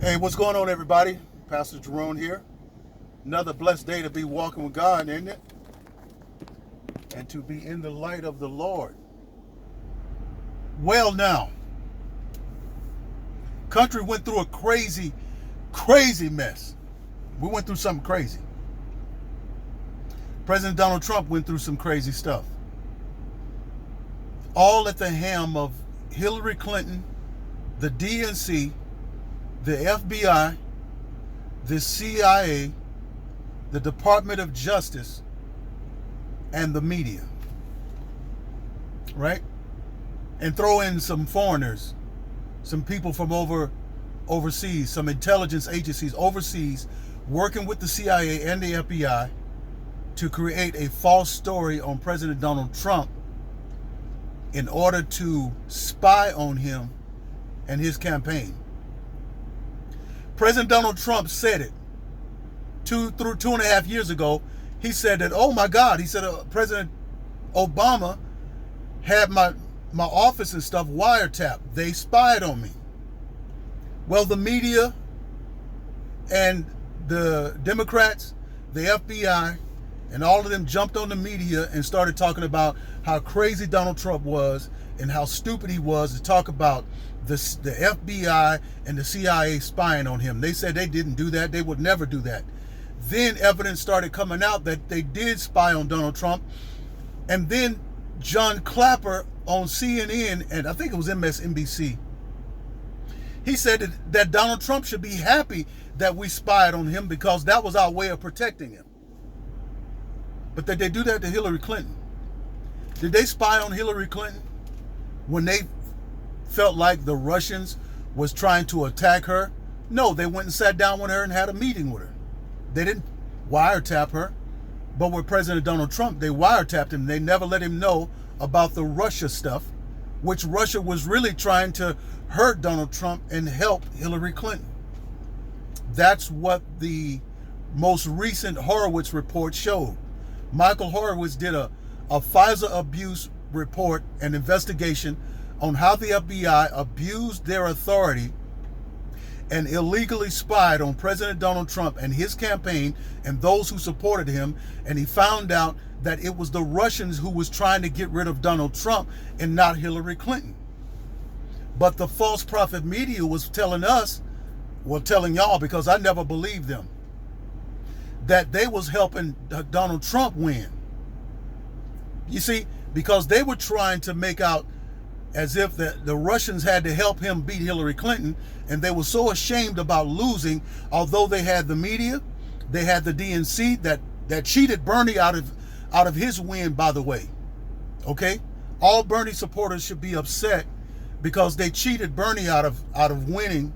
Hey, what's going on, everybody? Pastor Jerone here. Another blessed day to be walking with God, isn't it? And to be in the light of the Lord. Well, now, country went through a crazy mess. We went through something crazy. President Donald Trump went through some crazy stuff. All at the helm of Hillary Clinton, the DNC, the FBI, the CIA, the Department of Justice, and the media. Right? And throw in some foreigners, some people from overseas, some intelligence agencies overseas working with the CIA and the FBI to create a false story on President Donald Trump in order to spy on him and his campaign. President Donald Trump said it 2.5 years ago. He said that, oh my God, he said President Obama had my office and stuff wiretapped. They spied on me. Well, the media and the Democrats, the FBI, and all of them jumped on the media and started talking about how crazy Donald Trump was and how stupid he was to talk about the FBI and the CIA spying on him. They said they didn't do that. They would never do that. Then evidence started coming out that they did spy on Donald Trump. And then John Clapper on CNN, and I think it was MSNBC, he said that Donald Trump should be happy that we spied on him because that was our way of protecting him. But did they do that to Hillary Clinton? Did they spy on Hillary Clinton when they felt like the Russians was trying to attack her? No, they went and sat down with her and had a meeting with her. They didn't wiretap her. But with President Donald Trump, they wiretapped him. They never let him know about the Russia stuff, which Russia was really trying to hurt Donald Trump and help Hillary Clinton. That's what the most recent Horowitz report showed. Michael Horowitz did a Fisa abuse report and investigation on how the FBI abused their authority and illegally spied on President Donald Trump and his campaign and those who supported him. And he found out that it was the Russians who was trying to get rid of Donald Trump and not Hillary Clinton. But the false prophet media was telling us, well, telling y'all, because I never believed them, that they was helping Donald Trump win. You see, because they were trying to make out as if the Russians had to help him beat Hillary Clinton, and they were so ashamed about losing, although they had the media, they had the DNC that cheated Bernie out of his win, by the way. Okay? All Bernie supporters should be upset because they cheated Bernie out of winning,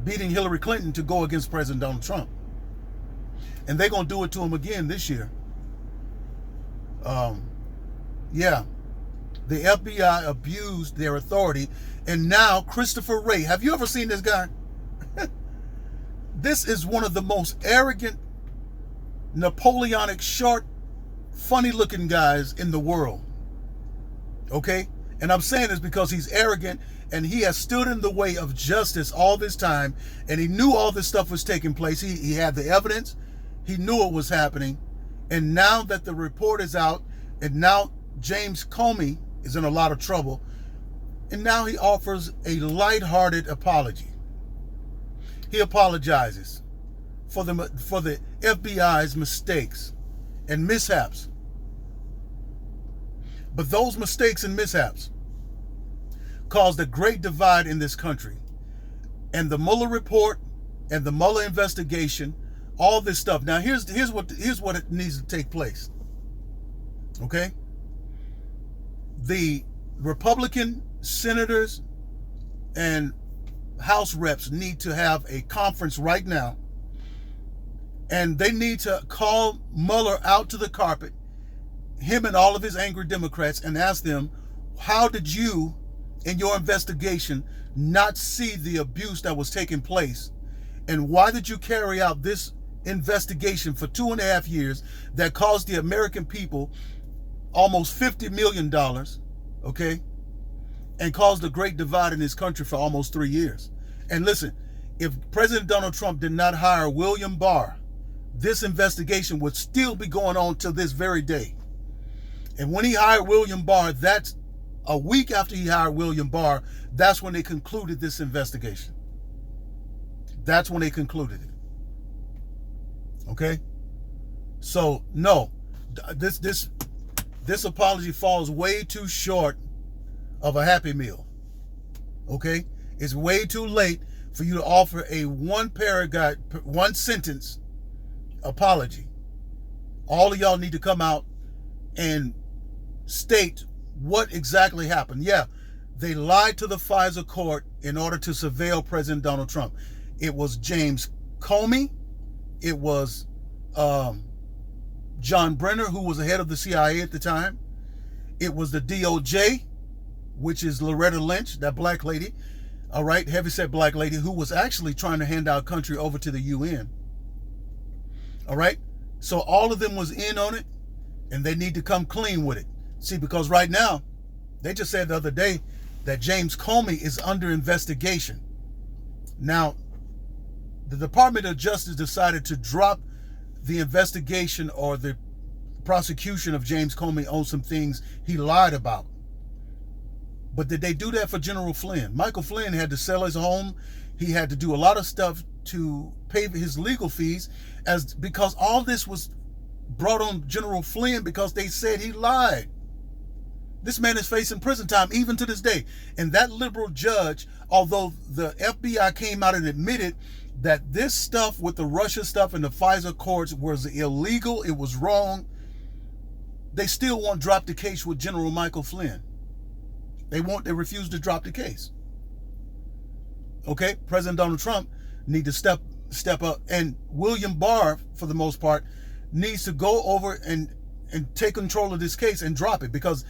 beating Hillary Clinton to go against President Donald Trump. And they're going to do it to him again this year. Yeah. The FBI abused their authority. And now Christopher Wray. Have you ever seen this guy? This is one of the most arrogant, Napoleonic, short, funny-looking guys in the world. Okay? And I'm saying this because he's arrogant and he has stood in the way of justice all this time. And he knew all this stuff was taking place. He had the evidence. He knew it was happening. And now that the report is out, and now James Comey is in a lot of trouble, and now he offers a lighthearted apology. He apologizes for the FBI's mistakes and mishaps. But those mistakes and mishaps caused a great divide in this country. And the Mueller report and the Mueller investigation, all this stuff. Now here's what it needs to take place. Okay? The Republican senators and House reps need to have a conference right now, and they need to call Mueller out to the carpet, him and all of his angry Democrats, and ask them, how did you, in your investigation, not see the abuse that was taking place? And why did you carry out this investigation for 2.5 years that cost the American people almost $50 million, okay, and caused a great divide in this country for almost 3 years? And listen, If President Donald Trump did not hire William Barr, this investigation would still be going on to this very day. And when he hired William Barr, that's a week after he hired William Barr, that's when they concluded this investigation. That's when they concluded it. Okay? So, no, this apology falls way too short of a Happy Meal. Okay? It's way too late for you to offer a one paragraph, one sentence apology. All of y'all need to come out and state what exactly happened. Yeah, they lied to the Fisa court in order to surveil President Donald Trump. It was James Comey. It was John Brenner, who was the head of the CIA at the time. It was the DOJ, which is Loretta Lynch, that black lady, all right, heavyset black lady, who was actually trying to hand our country over to the UN. All right? So all of them was in on it, and they need to come clean with it. See, because right now, they just said the other day that James Comey is under investigation. Now, the Department of Justice decided to drop the investigation or the prosecution of James Comey on some things he lied about. But did they do that for General Flynn? Michael Flynn had to sell his home. He had to do a lot of stuff to pay his legal fees, because all this was brought on General Flynn because they said he lied. This man is facing prison time even to this day. And that liberal judge, although the FBI came out and admitted that this stuff with the Russia stuff and the Fisa courts was illegal, it was wrong, they still won't drop the case with General Michael Flynn. They refuse to drop the case. Okay, President Donald Trump need to step up, and William Barr, for the most part, needs to go over and take control of this case and drop it, because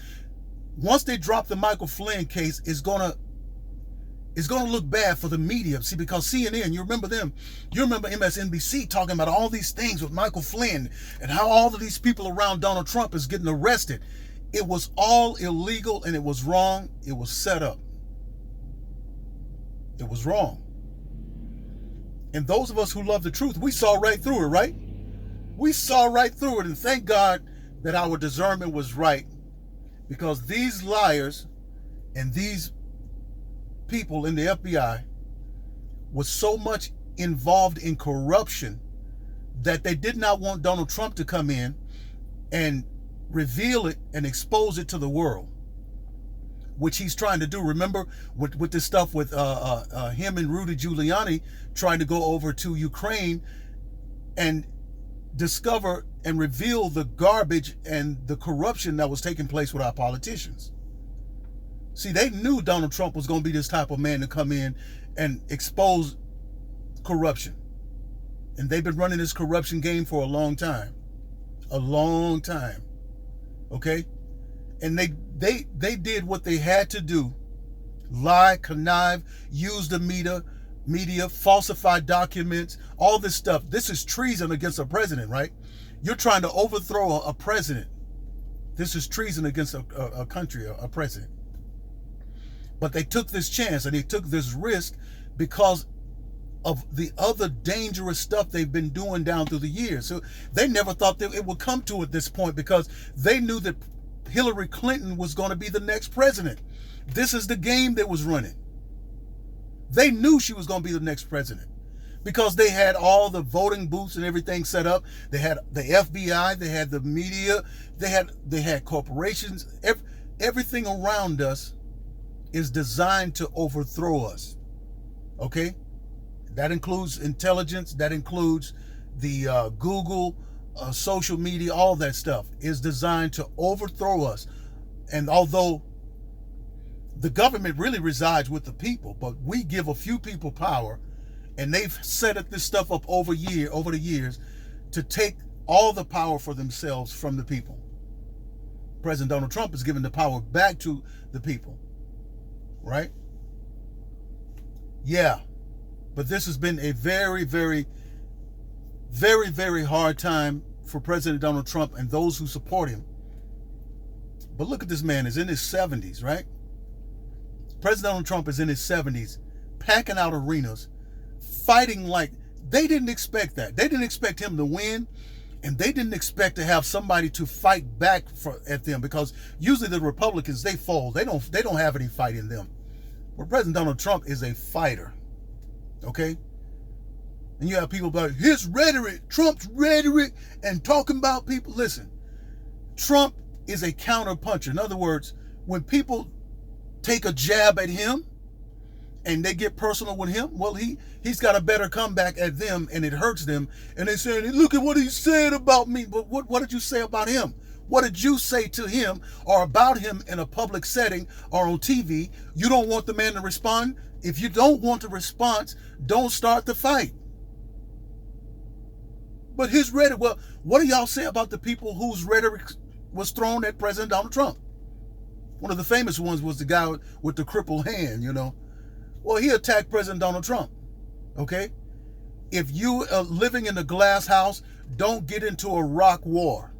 once they drop the Michael Flynn case, it's gonna look bad for the media. See, because CNN, you remember them, you remember MSNBC talking about all these things with Michael Flynn and how all of these people around Donald Trump is getting arrested. It was all illegal and it was wrong. It was set up. It was wrong. And those of us who love the truth, we saw right through it, right? We saw right through it, and thank God that our discernment was right, because these liars and these people in the FBI was so much involved in corruption that they did not want Donald Trump to come in and reveal it and expose it to the world, which he's trying to do. Remember with this stuff with him and Rudy Giuliani trying to go over to Ukraine and discover and reveal the garbage and the corruption that was taking place with our politicians. See, they knew Donald Trump was going to be this type of man to come in and expose corruption. And they've been running this corruption game for a long time. A long time. Okay? And they did what they had to do. Lie, connive, use the media, falsify documents, all this stuff. This is treason against a president, right? You're trying to overthrow a president. This is treason against a country, a president. But they took this chance and they took this risk because of the other dangerous stuff they've been doing down through the years. So they never thought that it would come to at this point, because they knew that Hillary Clinton was going to be the next president. This is the game that was running. They knew she was going to be the next president because they had all the voting booths and everything set up. They had the FBI, they had the media, they had corporations. Everything around us is designed to overthrow us. Okay? That includes intelligence, that includes the Google, social media, all that stuff is designed to overthrow us. And although the government really resides with the people, but we give a few people power, and they've set up this stuff up over the years to take all the power for themselves from the people. President Donald Trump is giving the power back to the people, right? Yeah, but this has been a very, very, very, very hard time for President Donald Trump and those who support him. But look at this man, he's in his 70s, right? President Donald Trump is in his 70s, packing out arenas, fighting like they didn't expect that. They didn't expect him to win, and they didn't expect to have somebody to fight back at them, because usually the Republicans, they fold. They don't have any fight in them. But President Donald Trump is a fighter. Okay? And you have people about his rhetoric, Trump's rhetoric, and talking about people. Listen, Trump is a counterpuncher. In other words, when people take a jab at him and they get personal with him, well, he's got a better comeback at them, and it hurts them. And they say, look at what he said about me. But what did you say about him? What did you say to him or about him in a public setting or on TV? You don't want the man to respond? If you don't want the response, don't start the fight. But his rhetoric, well, what do y'all say about the people whose rhetoric was thrown at President Donald Trump? One of the famous ones was the guy with the crippled hand, you know. Well, he attacked President Donald Trump, okay? If you are living in a glass house, don't get into a rock war.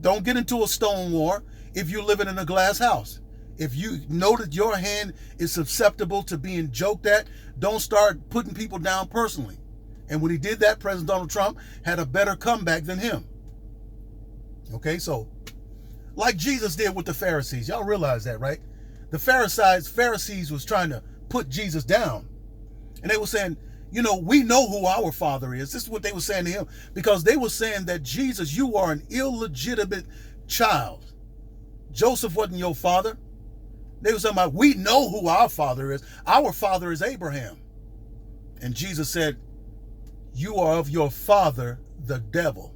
Don't get into a stone war if you're living in a glass house. If you know that your hand is susceptible to being joked at, don't start putting people down personally. And when he did that, President Donald Trump had a better comeback than him. Okay, so like Jesus did with the Pharisees. Y'all realize that, right? The Pharisees was trying to put Jesus down. And they were saying, you know, we know who our father is. This is what they were saying to him, because they were saying that Jesus, you are an illegitimate child. Joseph wasn't your father. They were saying, we know who our father is. Our father is Abraham. And Jesus said, you are of your father, the devil.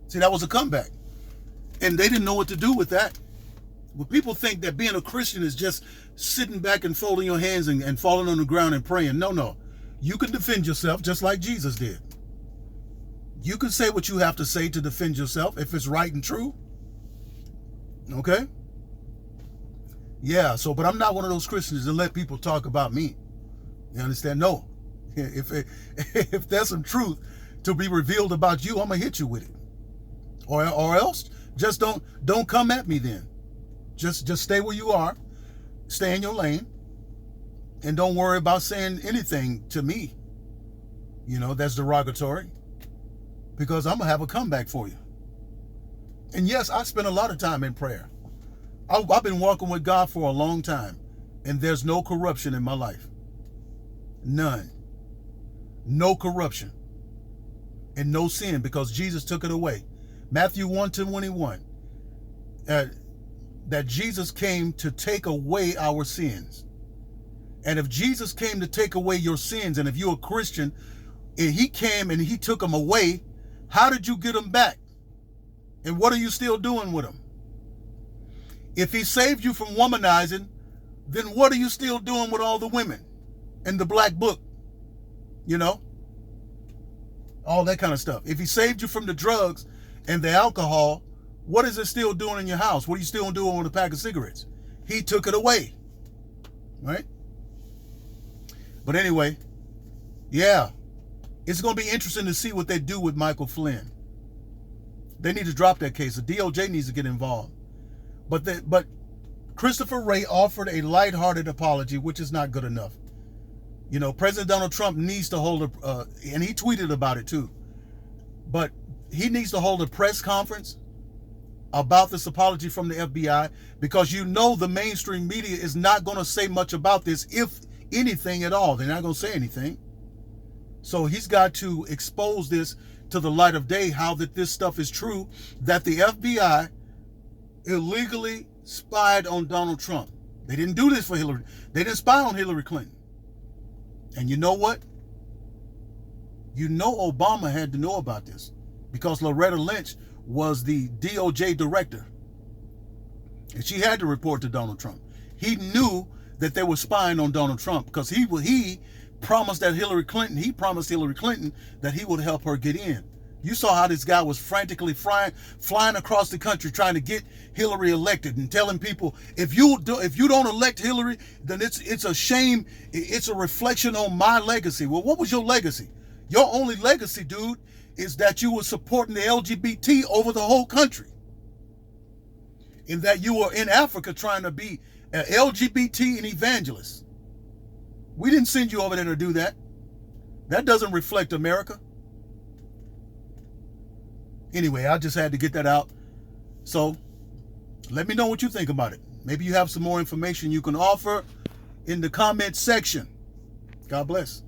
See, that was a comeback. And they didn't know what to do with that. Well, people think that being a Christian is just sitting back and folding your hands and falling on the ground and praying. No. You can defend yourself just like Jesus did. You can say what you have to say to defend yourself if it's right and true. Okay? Yeah, but I'm not one of those Christians that let people talk about me. You understand? No. If there's some truth to be revealed about you, I'm going to hit you with it. Or else, just don't come at me then. Just stay where you are. Stay in your lane. And don't worry about saying anything to me, you know, that's derogatory, because I'm going to have a comeback for you. And yes, I spend a lot of time in prayer. I've been walking with God for a long time, and there's no corruption in my life. None. No corruption. And no sin, because Jesus took it away. Matthew 1:21, that Jesus came to take away our sins. And if Jesus came to take away your sins, and if you're a Christian, and he came and he took them away, how did you get them back? And what are you still doing with them? If he saved you from womanizing, then what are you still doing with all the women and the black book? You know? All that kind of stuff. If he saved you from the drugs and the alcohol, what is it still doing in your house? What are you still doing with a pack of cigarettes? He took it away. Right? But anyway, yeah, it's going to be interesting to see what they do with Michael Flynn. They need to drop that case. The DOJ needs to get involved. But Christopher Wray offered a lighthearted apology, which is not good enough. You know, President Donald Trump needs to hold and he tweeted about it too, but he needs to hold a press conference about this apology from the FBI, because you know the mainstream media is not going to say much about this, if anything at all. They're not going to say anything. So he's got to expose this to the light of day, how that this stuff is true, that the FBI illegally spied on Donald Trump. They didn't do this for Hillary. They didn't spy on Hillary Clinton. And you know what? You know Obama had to know about this, because Loretta Lynch was the DOJ director. And she had to report to Donald Trump. He knew that they were spying on Donald Trump, because he promised Hillary Clinton that he would help her get in. You saw how this guy was frantically flying across the country trying to get Hillary elected, and telling people, if you don't elect Hillary, then it's a shame. It's a reflection on my legacy. Well, what was your legacy? Your only legacy, dude, is that you were supporting the LGBT over the whole country, in that you were in Africa trying to be an LGBT and evangelist. We didn't send you over there to do that. That doesn't reflect America. Anyway, I just had to get that out. So let me know what you think about it. Maybe you have some more information you can offer in the comment section. God bless.